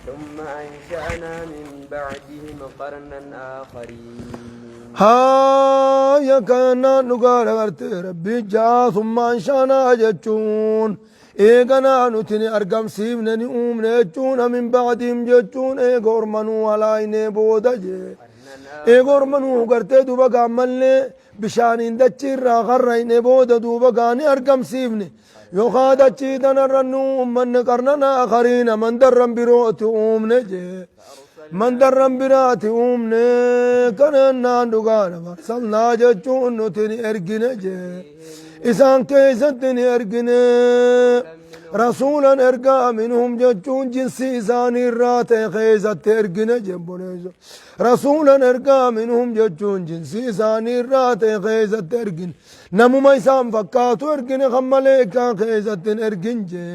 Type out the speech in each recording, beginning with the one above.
ثم أنشأنا من بعدهم قرنا آخرين هايا كان نقال غرت ربي جاء ثم أنشأنا جتون إيقنا نتني أرقم سيبنني نجتون من بعدهم جتون إيقور منو على بودا جي إيقور منو غرت دوبا قاملني بشانين دچير غرين بودا دوبا قاني أرقم سيبني يوخاد دچيدن الرنو من قرننا آخرين من درن بروت نجي من درن برات كننا نقانا فرسلنا جتون نتني أرقنا جي إسان كيستني أرقنا رسولا أرقى منهم جتون جنسي إساني الرات خيزت أرقنا جنبونيزو رسولا أرقى منهم جتون جنسي إساني الرات خيزت أرقنا نمو ما يسام فكاتو أرقنا خماليكا خيزت أرقن جي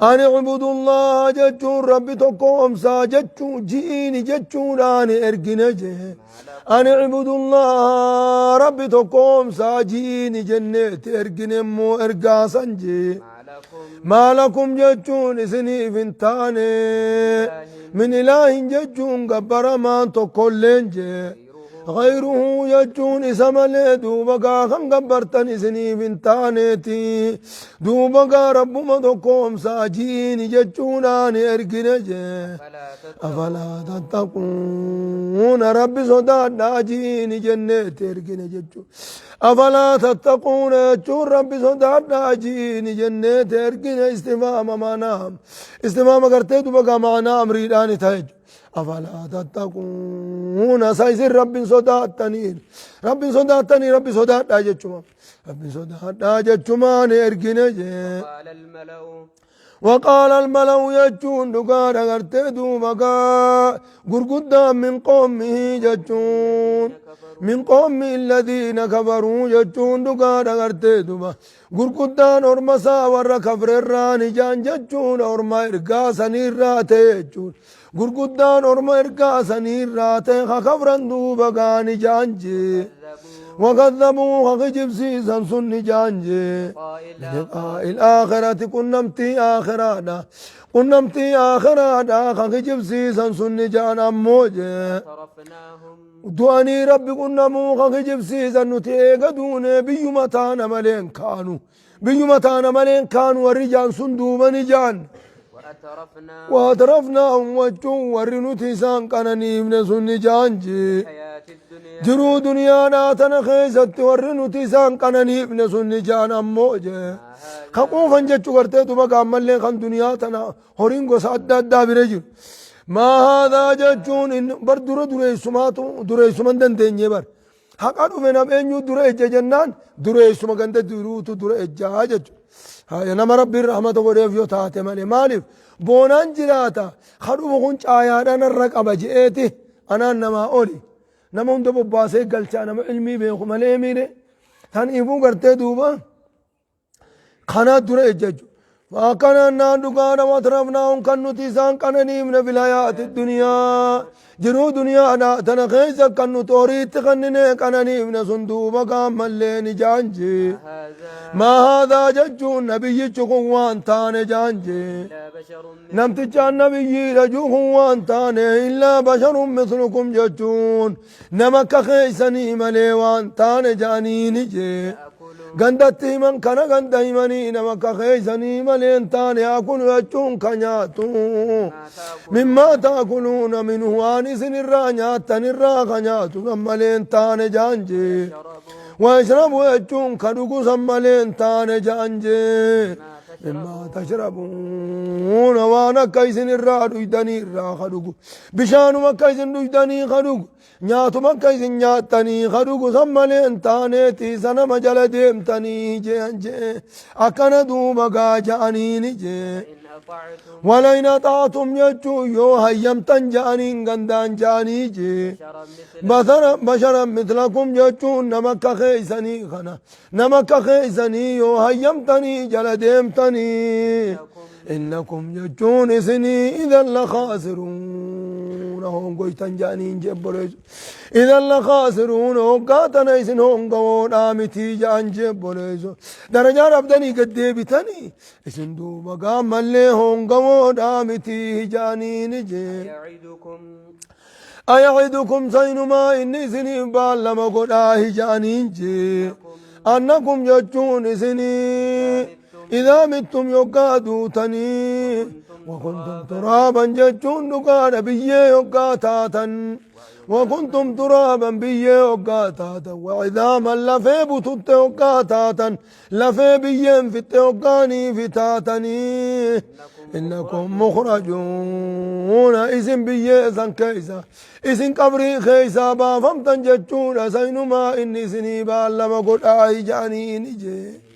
أن اعبدوا الله جتون ربي تقوم سا جتون جيني جتون أنا أرقنا جي أن اعبدوا الله ربي تقوم سا جيني جنة أرقنا مو أرقاسا جي ما لكم جتون سني فنتاني من إله جتون قبر ما تقولين جي غيره يجون سمالي دوبقا خم قبرتني سني بنتانيتي دوبقا رب مدقوم ساجين يجوناني ارقنا جي أفلا تتقون رب صداد ناجين جنة ارقنا جيجو أفلا تتقون يجون رب صداد ناجين جنة ارقنا استفام ما نام استفام قرتي دوبقا ما نام ريداني تهج أفلا تتقون سايسر رب صداتني رب صداتني رب صدات أجتشما رب صدات أجتشما نرجنا وقال الملأ يجون دقار أغرتدو مقا قرقدا من قومه يجون من قوم الذين كفروا يجون دقار أغرتدو قرقدا نورمسا ورا كفر الراني جان يجون ورما إرقاسا نيراتي يجون gurguddaan orma ergaasanii irraa ta'e kakabran duuba gaani jaanje وكذبوا خجبسيسا سن جانجي لقاء الآخرة كنمتي آخرادا كنمتي آخرادا خجبسيسا سن جان أموجي دواني ربي كنمو خجبسيسا نتيغ دون بيومتان ملين كانوا والرجال سندوما نجان واترفناهم وجون ورنوتيسان كانني من سن جانجي جرو دنيانا تنخيزت ورنوتيسان كانني من سن جان أموجي خقوفا جتشو قرتيتو بقى ملين خان دنيا تنا هورينغو سعدادا برجل ما هذا جتشون إن بر دريسمان دنديني بر حقادو من أبينيو دريج جنان دريسما قند دروتو دريج جاجتشو هاي نما ربي الرحمة وريف يوتاتي مالي مالف بونان جراتا خدو بخونش آيانا الرقبة جئتي أنا نما أولي نما هندو بباسي قلچا نما علمي بيخو مالي ميري تان إيبو قرتي دوبا خانات دور إججو فاكنا ناندو قانا واترفناهم كنو تيسان كنني من بلايات الدنيا جرو دنيا أنا تنخيزا كنو توريت خنني كنني من صندوبا قام ملين جانجي ما هذا ججون نبي جوان تان جانجي نمتجان نبي رجوان تان إلا بشر مثلكم ججون نمك خيسني مليوان تان جانيني جي غندتي من كان غندايمني نمك خيسني ملين تان يأكل يجون كنياتو مما تأكلون منه وانسن الرانيات تنرى كنياتو ملين تان جانجي واشربوا يجون كدوكو سمالين تان جانجي مما تشربون وانا كيسن الرادو يدني الراخدوكو بشانو مكيسن يدني خدوكو نياتو مكيسن نياتني خدوكو سمالين تانيتي سنة مجال ديمتني جانجي أكنا دوبا جانيني جي ولئن أطعتم يجو يو هيمتن جانين غندان جاني جي بشرا مثلكم يجو نمك خيسني خنا نمك خيسني يو هيمتني جلديمتني إنكم يجون سني إذا لخاسرون تخسرون هونغويتن جانين جبوليس إذا لخاسرون وقاتنا إسن هونغوون آمتي جان جبوليس درجة ربدني قد بتني إسن دوبا قام اللي هونغوون آمتي جانين جي أيعدكم سينما إني سني بالما قد جانين جي أنكم جتون سني إذا متم يقادوا تني وكنتم ترابا جتون نقاد بيه يقاتاتا وكنتم ترابا بيه يقاتاتا وعظاما لفي بطوت يقاتاتا لفي بيه في التوقاني في تاتني إنكم مخرجون إذن بيه إذن كيسا إذن قبري خيسا بافمتا جتون سينما إني سني بالما قد جاني نجي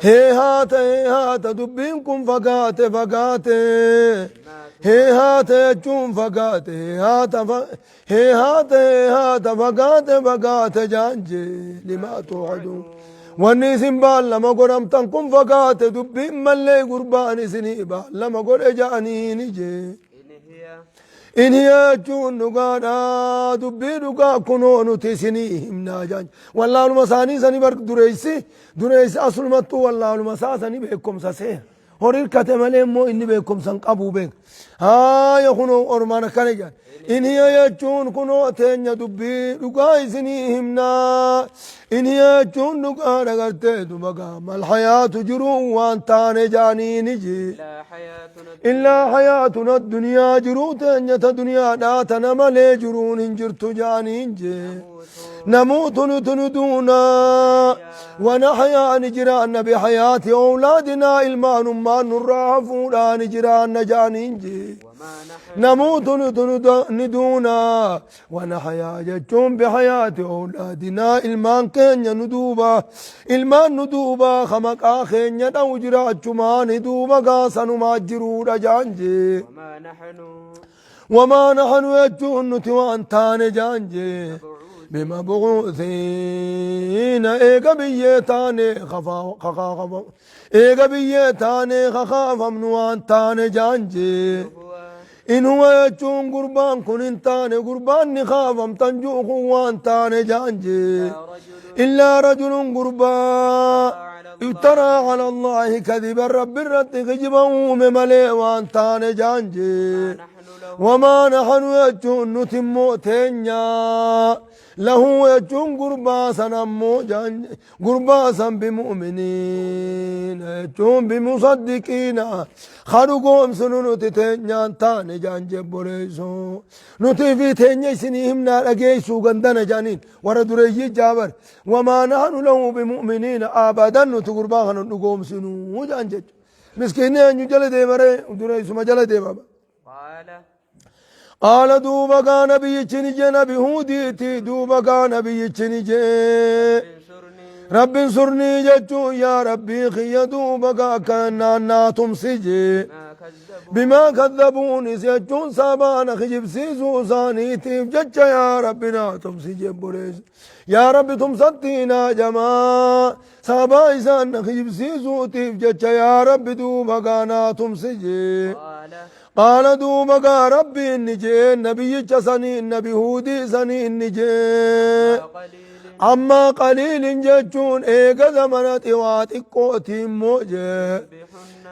هيهات دبينكم فقات هيهات يجون فقات هيهات فقات جانجي لما توعدون والنسين بال لما قرمتنكم فقات دبين ملي قربان سنيبا لما قر جاني نجي إن هي جون نقانا دبي نقا كنون تسنيهم ناجان والله المساني سني برك دريسي أصل متو والله المساسني بيكم سسيه هورير كتمالي مو إني بيكم سنقبو بيك ها يخونو أرمان كنجان إن هي جون كنو تنيا دبي نقا سنيهم نا إن هي جون نقا نغرتي دبقا ما الحياة جرون وانتان جاني نجي إلا حياتنا الدنيا جروت أن الدنيا داتنا ملي جرون انجرت جانين جي نموت نتندونا ونحيا نجران بحياة أولادنا إلمان ما نرافونا نجران جانين جي نموت ندونا ونحيا جتون بحياة أولادنا إلمان كن ندوبا إلمان ندوبا خمك آخين يدو جرات شما ندوبا قاسن ما جرود جانجي وما نحن يجون نتوان تان جانجي بمبعوثين إيقا بيتاني خفا إيقا بيتاني خخافا منوان تاني جانجي إن هو يجون قربان كن انتاني قربان نخافا تنجو خوان تاني جانجي إلا رجل قربان افترى على الله كذبا رب الرد خجبا مملي وان تاني جانجي وما نحن يجون نتمو تنيا له يجون قرباسا نمو قرباسا بمؤمنين يجون بمصدقين خلقهم سنون تتنيان تاني جان جبوليسو نتفي تنيا سنهم نار أجيسو قندنا جانين ورد ريجي جابر وما نحن له بمؤمنين أبدا نتقرباها نقوم سنو جان جج مسكينين يجل دي مري ودريسو مجل دي بابا قال دوبا كان بيجني نبي هودي دوبا كان بيجني رب انصرني جتو يا ربي خي دوبا كان تمسجي بما كذبوني سيجون سابانا خجب سيزو زاني تيف جتش يا ربنا تمسجي بوريس يا رب تمسطينا جما سابا إسان خجب سيزو تيف جتش يا رب دوبا كان تمسجي قال دوبا ربي النجي النبي جسني النبي هودي سني النجي أما قليل جتون إيقا زمنت واتقوتي موجه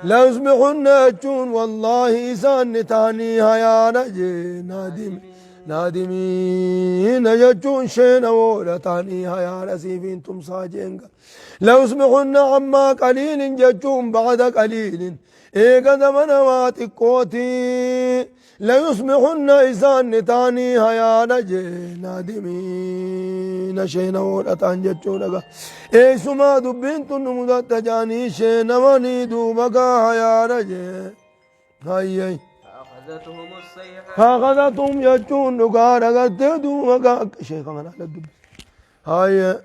لا يصبحن جتون والله إسان نتانيها يا نجي نادمين جتون شين ولتانيها يا نسيفين تمساجين لا يصبحن عما قليل جتون بعد قليل إيقا زمن واتقوتي لا يصبحن إسان نتانيها يا نجي نادمين شين ولتان جتونك إيسما دبين تنمدت جاني شين وني دوبكا يا نجي هاي فأخذتهم جتون نقارا قد دوبكا شيخنا على الدب هاي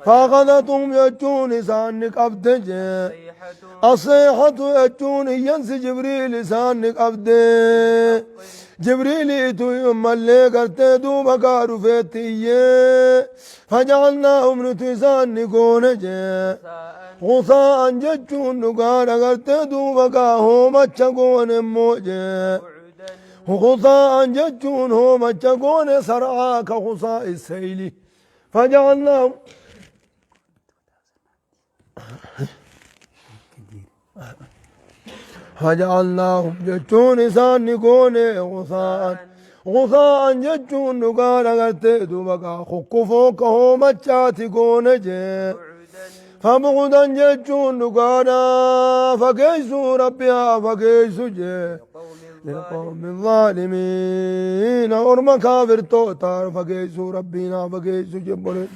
فأخذتهم يجون لسانك أبدج الصيحة يجون ينسي جبريل لسانك أبدج جبريل إتو يوم اللي قرت دوبك رفيتي فجعلناهم نتسان نكونج غصاء ججون نقار قرت دوبك هم اتشقون موج غصاء جتون هو مجقون سرعا كغصاء السيل فجعلناهم فجعلناهم جتون إسان نكون غصاء جتون نقال قرتيدو بقى خكفوك هو مجاتي كون جي فبغدا جتون نقانا فكيسو ربيا فكيسو جي للقوم الظالمين أرما كافر توتار فكيسو ربنا فكيسو جبرين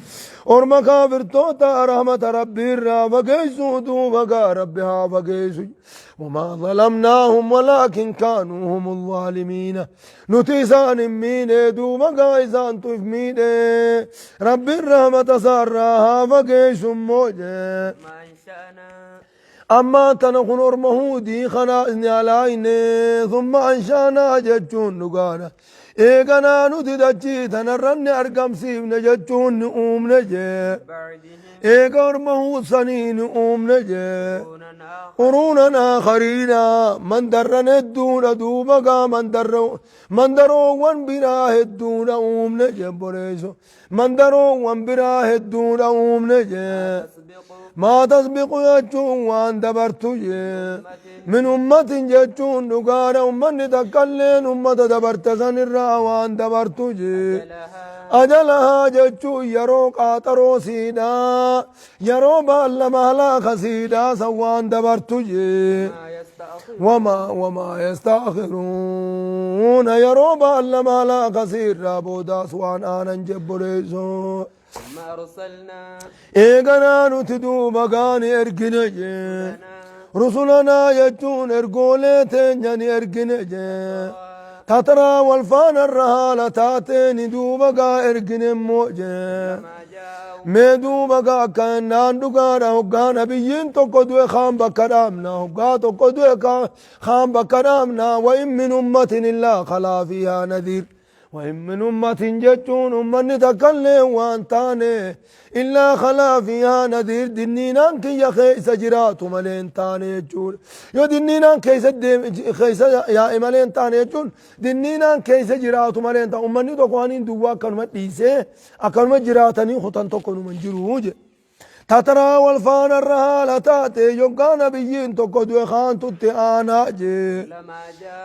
أرما كافر توتار رحمة ربي الرا فكيسو دوبك ربها فكيسو وما ظلمناهم ولكن كانوا هم الظالمين نتيسان مين دوبك إسان تفمين ربي الرحمة سراها فكيسو موجه أما تنقل أرمهودي خنائني علينا ثم أنشانا جتشون نقانا إيقنا نددجي تنرن أرقم سيبن جتشون نؤوم نجي إيقا أرمهود سنين نؤوم نجي قرونا آخرين من درن الدون دوبقا من درو وان براه الدون أوم نجي بريسو من درو وان براه الدون أوم نجي ما تسبق يجون وان دبرتو من أمة جتون نقار أمة تكلين أمة دبرت سنرا وان دبرتو أجلها جتو يرو قاترو سيدا يرو بالمهلا خسيدا سوان دبرتو وما يستأخرون يرو بالمهلا خسيدا بودا سوان آنا جبريسو ثم أرسلنا إيقنا نتدو بقاني إرقنا رسلنا يجون إرقوليتين يعني إرقنا تترى والفان الرهالة تاتين دوبقا إرقنا موجه ميدو بقا كان ناندقانا هقانا بيين تقدوا خام بكرامنا هقا تقدوا خام بكرامنا وإن من أمة إلا خلا فيها نذير وإن من أمة جتون أمة تكلم وانتاني إلا خلا فيها نذير دنينان كي خيس جرات ملين تاني جول يو دنينان كيس خيس يا ملين تاني جول دنينان كيس جرات ملين تاني أمة تقوانين دوا كلمة ليسي أكلمة جراتني خطان تقنو من جروج تترى والفان الرهالة تاتي يقان بيين تقدو خان تتي آنا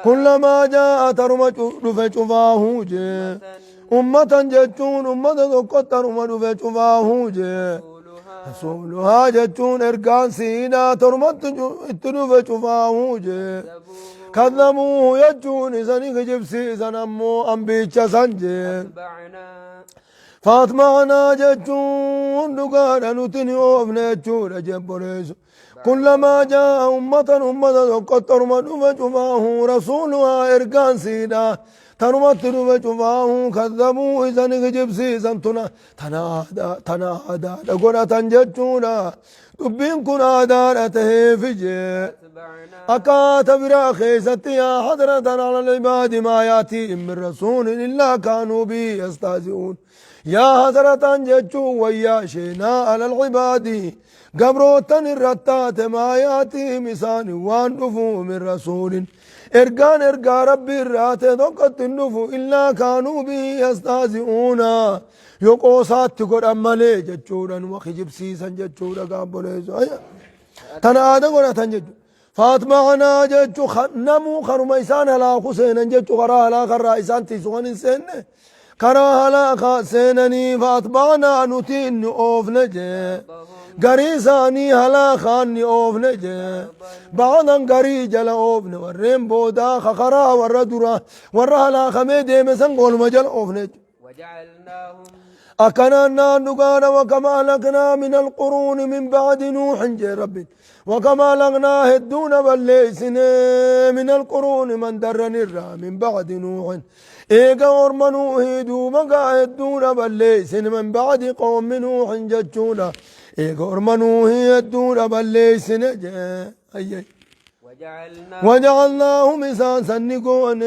كلما جاء ترمى رفع شفاه أمة جتون أمة تقطر رفع شفاه رسولها جتون إرقان سينا ترمى رفع شفاه كذبوه يجون إذن جبسي سنمو أنبيتش سنجي فاطمعنا جتون نقانا نتني أوفنا جتون جبريسو كلما جاء أمة قطر مدوفة شفاه رسولها إرقان سيدا ترمت رفة شفاه كذبوا إذا نجب سيسا تنادى لقنا تنجتونا دبين كنا دارته فجي أكات براخي ستيا حضرة على العباد ما يأتي من رسول إلا كانوا بي يستهزئون يا حضرة جتشو ويا شينا على العباد قبروتن الرتات ما يأتي مسان وان من رسول إرقا ربي الرات ذقت النفو إلا كانوا به يستهزئون يقوصات تقول أمالي جتشورا وخجب سيسا جتشورا قابليسو تنادى قولا تنجتشو فاطمعنا جتشو نمو خرم إسان هلا خسينا جتشو خرا هلا خرا إسان تيسوان إنسان كرا هلا خسينني فاطمعنا نتين أوف نجي قريساني هلا خاني أوف نجي بعضا قري جل أوف ورين بودا خخرا وردرا ورهلا خميدي مسن قول مجل أوف نجي وجعلناهم أكننا نقال وكما لقنا من القرون من بعد نوح جي ربي وكما لقنا هدون بليسن من القرون من درن الرا من بعد نوح إيقا ورمنوه دوبقا هدون بليسن من بعد قوم نوح جتشونا إيقا ورمنوه هدون بليسن وجعلناهم إساسا نقون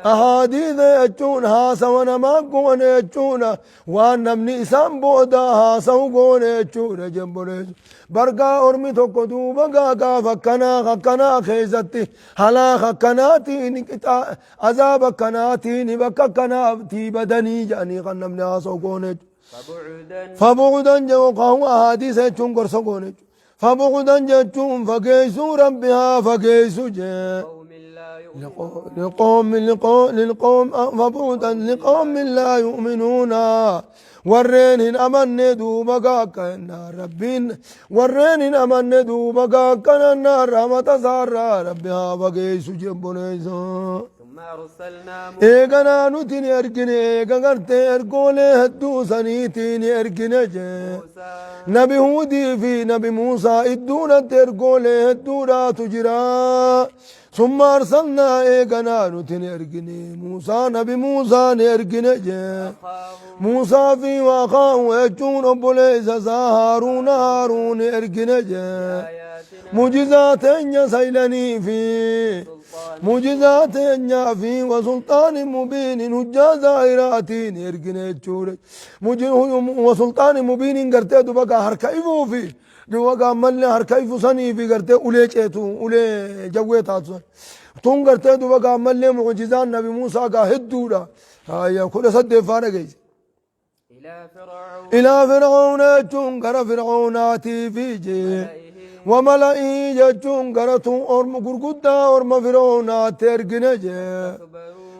أحاديث يجون هاسا ونما قون يجون وان نمني إسان بودا هاسا وقون يجون جنبوليس برقا أرمي توقو دوبا فكنا خيزتي هلا خكناتي نكتا عذاب كناتي نبكا كناتي بدني جاني خنمني هاسا وقون يجون فبعدا جوقه أحاديث يجون قرصو قون يجون فبعدا جتون فكيسو ربها فكيسو جاء لقوم فبعدا لقوم لا يؤمنون ورين أمن دوبا كنا ربين ورين أمن دوبا كنا النار رحمة سارة ربها فكيسو جنبونيسو إيقنا نتني أرقني إيقنا أرقولي هدو سنيتيني أرقني جي نبي هودي في نبي موسى إدونا ترقولي هدو لا تجرا ثم أرسلنا إيقنا نتني أرقني موسى نبي موسى نرقني جي موسى في وخاه يجون أبوليس هارون أرقني جي معجزات سيلني في معجزات في وسلطان مبين هجا زائراتين يرقني تشورج وسلطان مبين قرتي دوبا هركيفو في دوبا مل هركيفو سني في قرتي اولي چيتو اولي جويتاتو تون قرتي دوبا مل معجزات نبي موسى هدودا هيا كل صد فارغ الى فرعون تون قر فرعوناتي في جي وملئي جتون قرتون أرم قرقودا أرم فرعونا ترقنجي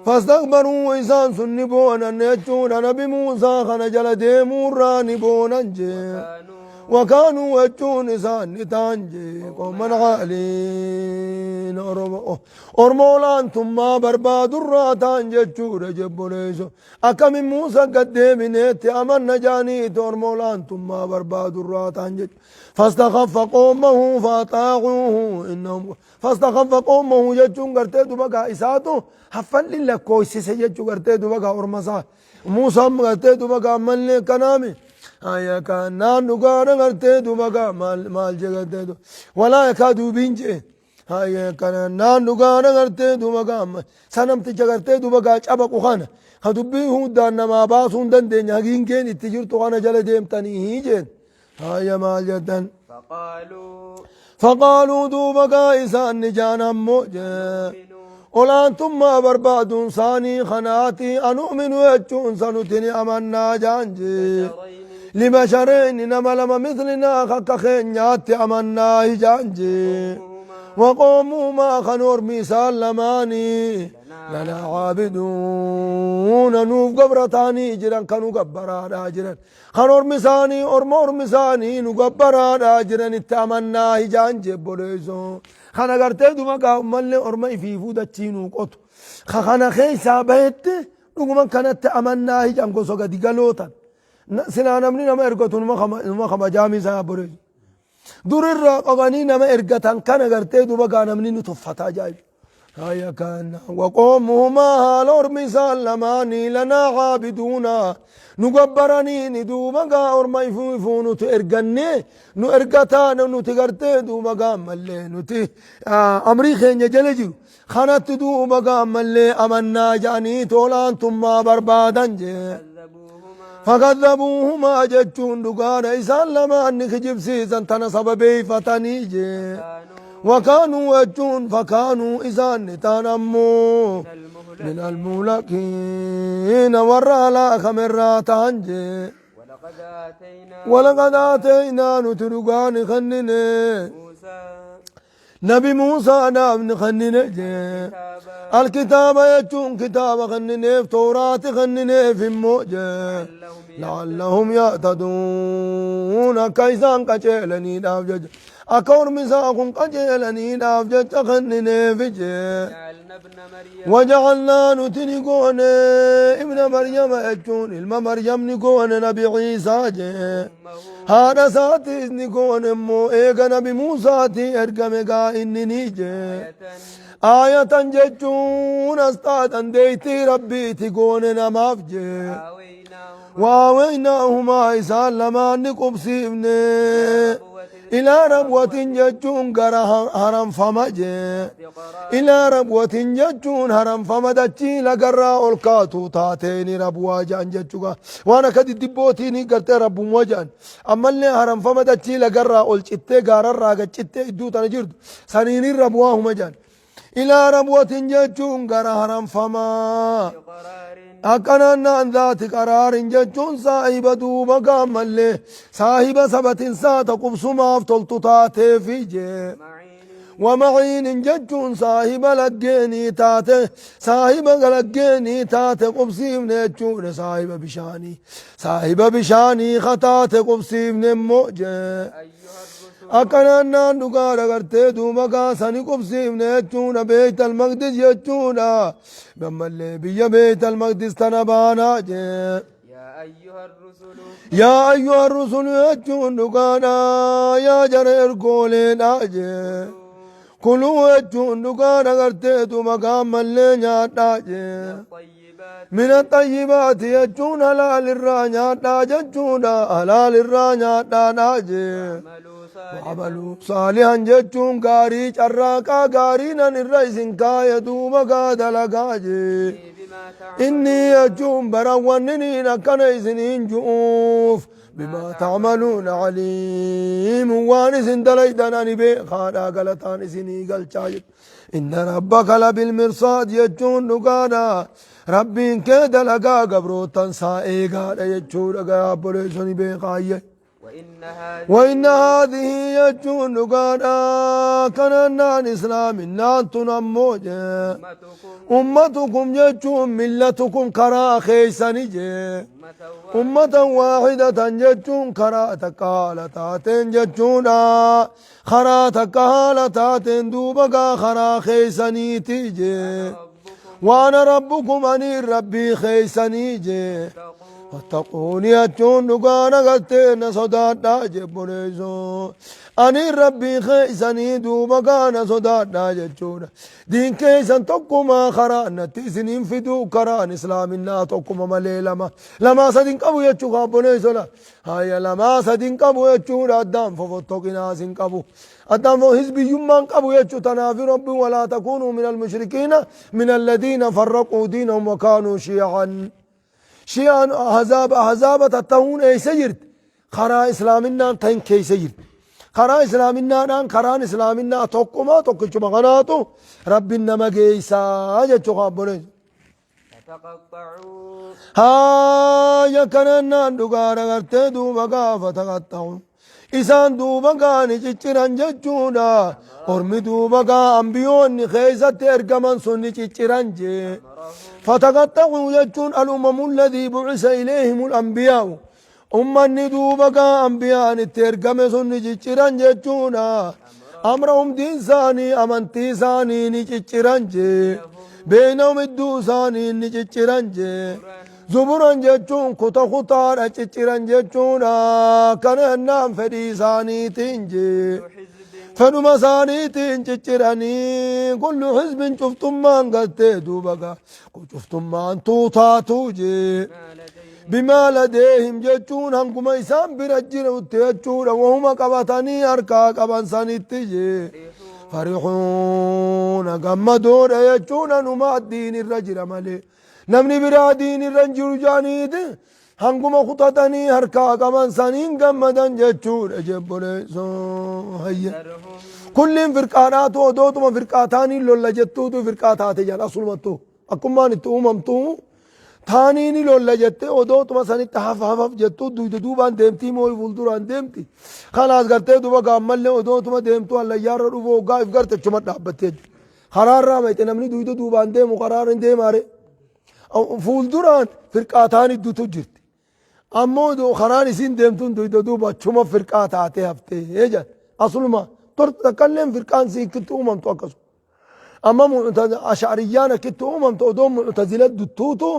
فاستكبروا إسان سنبونا نجون نبي موسى خنجل ديمون رانبونا نجي وكانوا يجون إسان نتانجي قوما عالين أرمولان ثم برباد الراتان جتشور جبوليسو أكا من موسى قدام نيتي أمن نجانيت أرمولان ثم برباد الراتان جتشور فاستخف قومه فاطاعوه إنهم فاستخف قومه جتشون قرتي دوبا إساتو حفن لله كويسيس جتشو قرتي دوبا أرمسا موسى قرتي دوبا من لي كنامي آيا كان نان نقارن قرتي دوبا مال جغتي دو ولا يكادو بينجي آيا كان نان نقارن قرتي دوبا سنم تجغرتي دوبا چابق وخانا خدبي هون دان ما باسون دن دين يقين كين اتجر تغانا جل ديم تاني هيجين هيا مال جدن فقالوا دوبا إسان نجانا موجه أولانتم ما بربادون ثاني خناتي أنؤمن ويجون سنتني أمنا جانجي لبشرين نملم مثلنا خكخين ياتي أمنا جانجي وقوموا ما خنور مثال لماني لنا عابدون نوف قبرتاني جران كانوا قبرا جران خنور مساني أرمور مساني نقبرا جران التامنا هجان جبوليسو خانا قرتي دوما قاوم مالي أرمي في فودة تشينو قطو خانا خيسا بيت نقوم كانت تامنا هجان قصو قدي قلوتا سنانا مني نما إرقوتو نما خما جامي سابوريسو دور الرقباني نما إرقتان كان قرتي دوما قانا مني نتفتا جايب هيا كان وقومهما هالور مثال لماني لنا عابدونا نقبرني ندوبا أرمي فونو ترقني نو إرقتان نو تقرتي دوبا ملي نو تي أمريخين يجلجو خانت دوبا ملي أمنا جاني تولان ثم بربادا جي فكذبوهما جتشون دقان إسان لماني خجب سيزن تنصب بيفتني جي وكانوا يجون فكانوا إذا نتنموا من الملكين ورا خمرات عنجي ولقد آتينا نترقان خنني نبي موسى نام خنني الكتاب يجون كتاب خنني في توراة خنني في موجة لعلهم يهتدون كيسان كجيلني نافجج أكور مساقم قجيلني نافجج خنني في جي وجعلنا نتنقون ابن مريم يجون ilma مريم نقون نبي عيسى جي هذا ساتي نقون مو إيقا نبي موسى تي إرقمقا إنني جي آية جتون استاذ ديتي ربي تقون نماف جي واويناهما إسان لما نقب سيبني إلى ربوة جتون قرا هرم فمجي إلى ربوة جتون هرم فمدتشي لقرا الكاتو تاتيني ربوا جان جتشوغا وانا كدي دبوتيني قلت رب وجان أما اللي هرم فمدتشي لقرا الشتة قارا راقا الشتة إدو تنجرد سنيني ربواه مجان إلى ربوة جتون قرا هرم فما أكنان ذات قرار جتون صاحب دوبا قامل صاحب سبت سات قبسما افتلت تاتي في جي ومعين جتون صاحب لقيني تاتي صاحب لقيني تاتي قبسي من جتون صاحب بشاني خطاتي قبسي من موجه أكنان دقار قرتي دوبا قاسني قبسي من جتون بيت المقدس جتون بمال بيا بيت المقدس تنبانا يا أيها الرسل يجون دقانا يا جرير قولين آجي كلوا يجون دقانا قرتيتو مقام اللي ناجي من الطيبات يجون هلال الرانيات ججون هلال الرانيات ناجي وعملوا صالحا جتون قاري شراكا قارينا الرئيس كايا دوما قادا لقاجي إني يجون براونني نكنا إذنين جؤوف بما تعملون عليم وانس دليدنا نبي خانا قلتان إذني قل شايد إن ربك لبالمرصاد يجون نقانا ربين كيدا لقا قبروتان سائقا يجون لقا بريسوني بيقايا وإن هذه يجون قانا كنان إسلام نانتو نموج أمتكم يجون ملتكم كرا خيساني أمة واحدة يجون كرا تكالتاتين يجونا خرا تكالتاتين دوبقا خرا خيساني تيجي وانا ربكم أني ربي خيساني واتقوني أجون نقانا قلتين صدادنا جبونيزو أني ربي خيساني دوبا قانا صدادنا ججونا دين كيسان تقوما خرانا تيسنين فدو كران إسلامنا تقوما ملي لما سدين قبو يجو خابونيزو لا هيا لما سدين قبو يجو أدام ففتوكنا سين قبو أدام حزب يمان قبو يجو تنافي ربي ولا تكونوا من المشركين من الذين فرقوا دينهم وكانوا شيعا شيئا أحزاب تتهون أي سيرت خرا إسلامنا تين كي سيرت خرا إسلامنا نان خرا إسلامنا توكما توكل مغناتو ربنا ما جيسا جتشو خابوني ها يا كننا دغارا غرتي دوبا فتقطعوا إسان دوبا نجيران جتشونا أرمي دوبا أمبيون خيزت إرقمان سني جيران جي فتقطعوا يجون الأمم الذي بعث إليهم الأنبياء أمني دوبا أنبياء نترقم سني جيران جتشونا أمرهم دين ثاني أمنتي ثاني نجيران جي بينهم الدو ثاني نجيران جي زبران جتشون كتا خطار جيران جتشونا كان النام فدي ثاني تنجي فنما ثاني تنجيراني كل حزب شفتم من قلت دوبا شفتم من توتا جي بما لديهم جتشون هنكم إسان برجل وتيجون وهم قبطاني أركا قبان ثاني تجي فرحون قمدون يجون نما الدين الرجل مالي نمني برا دين الرجل جانيد هنكم خططاني أركا قبان ثاني قمدان جتشون أجبوني هيا كل فرقانات ودوتما فرقاتاني لولا جتو تو فرقاتات جان أصل متو أكما نتو ممتو ثانيني لولا جتة ودوتما سنت حف جتو دوبان ديمتي موي فولدوران ديمتي خلاص قرتي دوبا قامل له ودوتما ديمتو الله يار روبو قايف قرت چمت دابتي قرار رامي تنمني دوبان ديم قرار ديم ماري فولدوران فرقاتاني دوتو جرت امو دو قرار سين ديمتون دوبا چما فرقاتاتي هفته ايجا اصل ما تكلم فرقان سي كتو ممتو اكسو اما اشعريان كتو ممتو دو معتزلات دوتو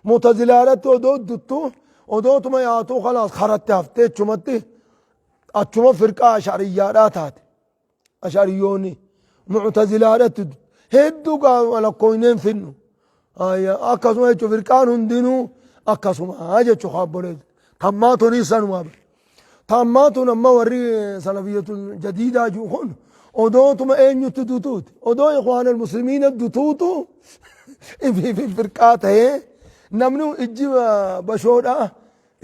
معتزلات ودو دتو ودوت ما ياتو خلاص خرت هفته چمتي اچما فرقه اشعريات اشعريوني معتزلات هدو ولا كوينين فينو ايا اكاسو هيچو فرقان هندينو اكاسو هاجه چو خابره تماتوني سنوا تاماتنا ما وري سلفية الجديدة جوخون ودوتم أين يتدوتوت ودو إخوان المسلمين الدوتوتو في الفرقات هي نمنو إجي بشودا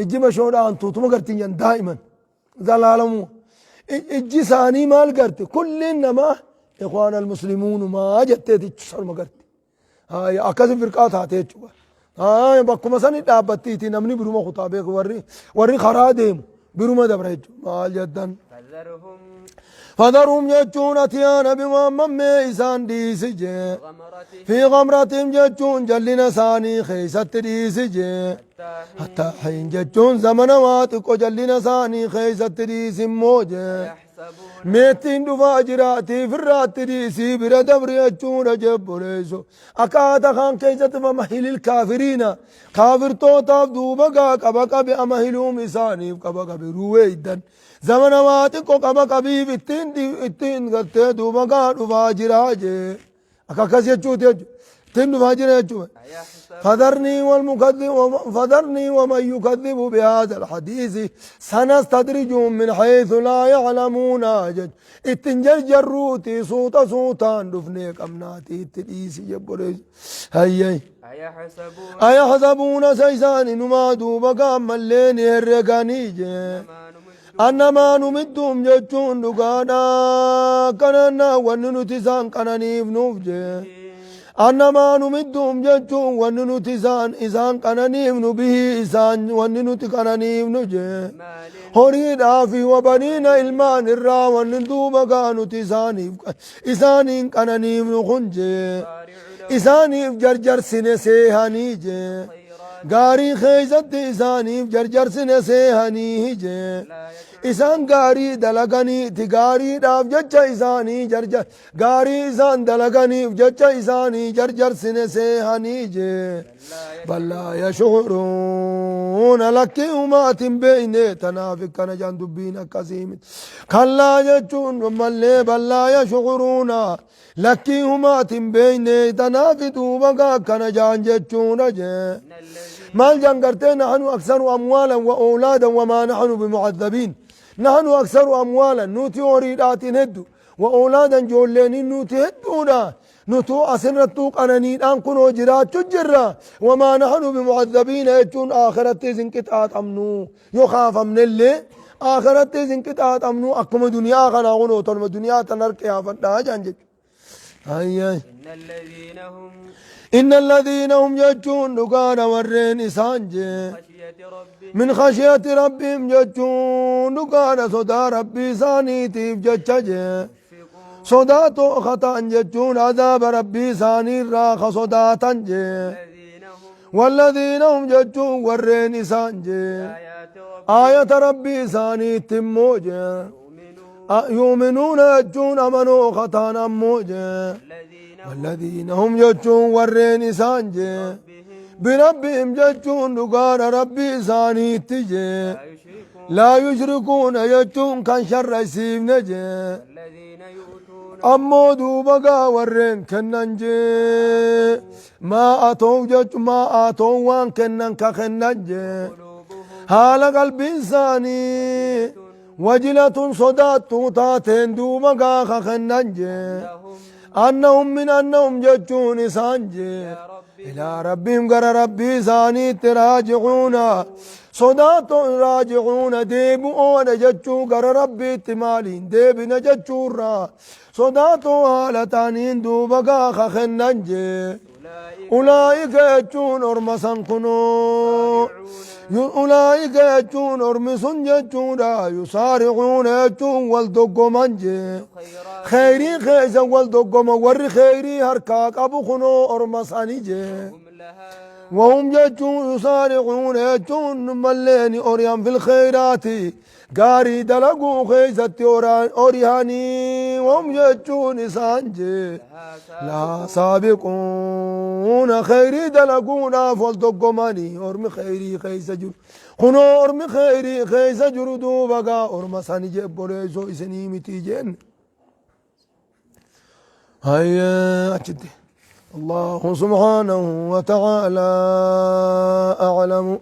إجي بشودا أنتو تما قرتين دائما زلالمو إجي ثاني مال قرت كل إنما إخوان المسلمون ما جتت تصر ما قرت هاي أكثر فرقات هاتي تشوا هاي بكو مثلا دابتي تي نمني بروما خطابك وري خرادم بروما دبرج ما جدا فذرهم يجون أتيانا بمامم ميسان ديسجي في غمرتهم يجون جلنا ثاني خيست ديسجي حتى حين يجون زمن واتقو جلنا ثاني خيست ديس موجي ميتين دفا جراتي فرات ديسي برا دبر يجون جبريسو أكاتا خان كيست فمحل الكافرين كافر توتاف دوبقا كبقا بأمهلهم إساني كبقا برويدن زمن واتقو كبقا بيف اتين قلت دوبقا دفا جراجي أكاكاس يجوت يجو تين دفا جراجو فذرني ومن يكذب بهذا الحديث سنستدرجهم من حيث لا يعلمون أجج اتنجر جروتي صوتان دفنيك أمناتي اتنيسي جبريز هيي أيحسبون سيسان نما دوبقا ملين هرقانيجي أنما نمدهم جتون دقانا كننا وننتسان كننيف نوفجي أنما نمدهم جتون وننتسان إسان كننيف نبه إسان وننت كننيف نجي هريد آفي وبنين إلمان الرا ونندوبقا نتسانيف إسانين كننيف نخنجي إسانيف جرجر سنسيهانيجي غاري خيزت إسانيف جرجر سنسيهانيجي إسان غاري دلغني تغاري داف جچا إساني جرجر غاري إسان دلغني جچا إساني جرجر سنسيهانيجي بل لا يشعرون لكهما بين تنافق كان جندبين كسيم كلا جچون ملي بل لا يشعرون لكهما بين تنافق وبقى كان جان جچون مال جنگرتين نحن أكثر أموالا وأولادا وما نحن بمعذبين نحن أكثر أموالا نوتي أريدات هدو وأولادا جولين نوتي هدونا نتو أسنرتوك أنانين أنكنو جرات تجرى وما نحن بمعذبين يجون آخرت زنكتات أمنو يخاف من اللي آخرت زنكتات أمنو أكما دنيا خناغنو تنم دنيا تنرك يا فتاة جانجك إن الذين هم يجون دقان ورين إسانجي من خشية ربهم يجون دقان صدا ربي سانيتي بجججي صداتو خطان جتون عذاب ربي ساني راخ صداتن جي والذين هم جتون ورين سانجي آية ربي ساني تموجي يؤمنون جتون أمنوا خطان أموجي والذين هم جتون ورين سانجي بربهم جتون دقان ربي ساني تجي لا يشركون جتون كان شر يسيب نجي أمو دوبقا ورين كنن جي ما أتو وان كنن كخنن جي حال قلب إنساني وجلة صدات تاتين دوبقا خخنن جي أنهم جتون سانجي إلى ربهم قر ربي ساني تراجعون صدات راجعون ديبون جتشو قر ربي تمالين ديبنا جتشو را صداتو هالتانين دوبقا خخننجي أولئك يجون أرمسان كنو أولئك يجون أرمسون يجون يسارعون يجون والدقو منجي خيري خيزا والدقو مور خيري هركاك أبو خنو أرمساني جي وهم يجون يسارعون يجون ملين أوريان في الخيرات قاري دلقوا خيزت أورياني وهم يجون سانجي لا سابقون خيري دلقونا فالدقماني أرمي خيري خيز جر خنو أرمي خيري خيز جر دوبقا أرمى ساني جيب بريزو إسني متيجين هيا أجد الله سبحانه وتعالى أعلم